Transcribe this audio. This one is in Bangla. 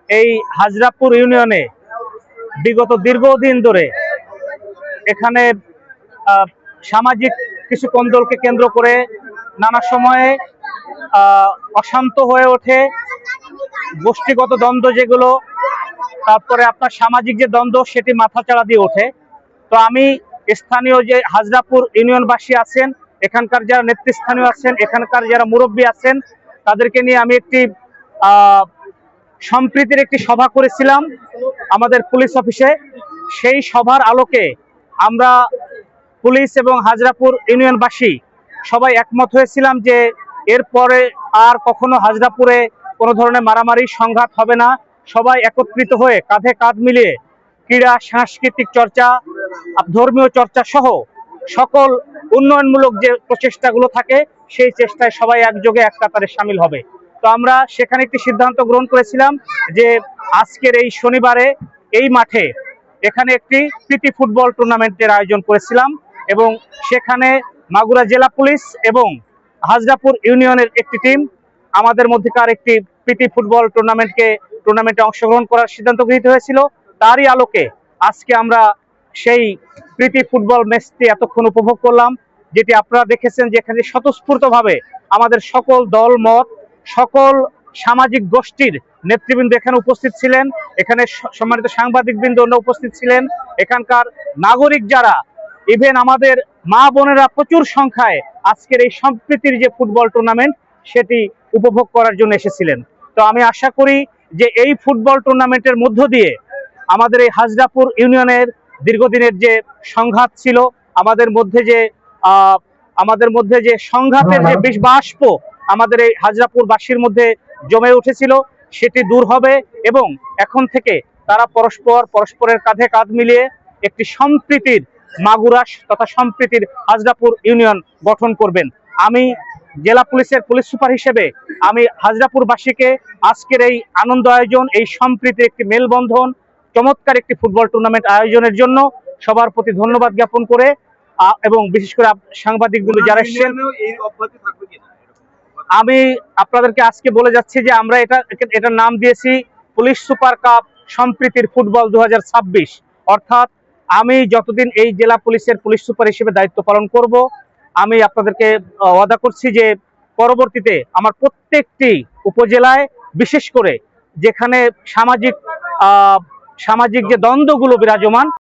এই হাজরাপুর ইউনিয়নে বিগত দীর্ঘদিন ধরে এখানে সামাজিক কিছু কোন্দলকে কেন্দ্র করে নানা সময়ে অশান্ত হয়ে ওঠে। গোষ্ঠীগত দ্বন্দ্ব যেগুলো, তারপরে আপনার সামাজিক যে দ্বন্দ্ব, সেটি মাথাচাড়া দিয়ে ওঠে। তো আমি স্থানীয় যে হাজরাপুর ইউনিয়নবাসী আছেন, এখানকার যারা নেতৃস্থানীয় আছেন, এখানকার যারা মুরব্বী আছেন, তাদেরকে নিয়ে আমি একটি সম্প্রীতির একটি সভা করেছিলাম আমাদের পুলিশ অফিসে। সেই সভার আলোকে আমরা পুলিশ এবং হাজরাপুর ইউনিয়নবাসী সবাই একমত হয়েছিলাম যে এরপরে আর কখনো হাজরাপুরে কোনো ধরনের মারামারি সংঘাত হবে না। সবাই একত্রিত হয়ে কাঁধে কাঁধ মিলিয়ে ক্রীড়া, সাংস্কৃতিক চর্চা, ধর্মীয় চর্চা সহ সকল উন্নয়নমূলক যে প্রচেষ্টাগুলো থাকে, সেই চেষ্টায় সবাই একযোগে এক কাতারে সামিল হবে। তো আমরা সেখানে একটি সিদ্ধান্ত গ্রহণ করেছিলাম যে আজকের এই শনিবারে এই মাঠে এখানে একটি প্রীতি ফুটবল টুর্নামেন্টের আয়োজন করেছিলাম এবং সেখানে মাগুরা জেলা পুলিশ এবং হাজরাপুর ইউনিয়নের একটি টিম আমাদের মধ্যকার একটি প্রীতি ফুটবল টুর্নামেন্টে অংশগ্রহণ করার সিদ্ধান্ত গৃহীত হয়েছিল। তারই আলোকে আজকে আমরা সেই প্রীতি ফুটবল ম্যাচটি এতক্ষণ উপভোগ করলাম, যেটি আপনারা দেখেছেন যে এখানে স্বতঃস্ফূর্তভাবে আমাদের সকল দল মত, সকল সামাজিক গোষ্ঠীর নেতৃবৃন্দ এখানে উপস্থিত ছিলেন। এখানে সম্মানিত সাংবাদিকবৃন্দ উপস্থিত ছিলেন। এখানকার নাগরিক যারা, ইভেন আমাদের মা বোনেরা প্রচুর সংখ্যায় আজকের এই সম্প্রীতির যে ফুটবল টুর্নামেন্ট, সেটি উপভোগ করার জন্য এসেছিলেন। তো আমি আশা করি যে এই ফুটবল টুর্নামেন্টের মধ্য দিয়ে আমাদের এই হাজরাপুর ইউনিয়নের দীর্ঘদিনের যে সংঘাত ছিল, আমাদের মধ্যে যে সংঘাতের যে বিষবাষ্প আমাদের এই হাজরাপুরবাসীর মধ্যে জমে উঠেছিল, সেটি দূর হবে এবং এখন থেকে তারা পরস্পরের কাঁধে কাঁধ মিলিয়ে একটি সম্প্রীতির মাগুরা তথা সম্প্রীতির হাজরাপুর ইউনিয়ন গঠন করবেন। আমি জেলা পুলিশের পুলিশ সুপার হিসেবে আমি হাজরাপুরবাসীকে আজকের এই আনন্দ আয়োজন, এই সম্প্রীতির একটি মেলবন্ধন, চমৎকার একটি ফুটবল টুর্নামেন্ট আয়োজনের জন্য সবার প্রতি ধন্যবাদ জ্ঞাপন করে এবং বিশেষ করে সাংবাদিকগুলো যারা এসেছেন, আমি আপনাদেরকে আজকে বলে যাচ্ছি যে আমরা এটার নাম দিয়েছি পুলিশ সুপার কাপ সম্প্রীতির ফুটবল 2026। অর্থাৎ আমি যতদিন এই জেলা পুলিশের পুলিশ সুপার হিসেবে দায়িত্ব পালন করব, আমি আপনাদেরকে ওয়াদা করছি যে পরবর্তীতে আমার প্রত্যেকটি উপজেলায়, বিশেষ করে যেখানে সামাজিক যে দ্বন্দ্বগুলো বিরাজমান,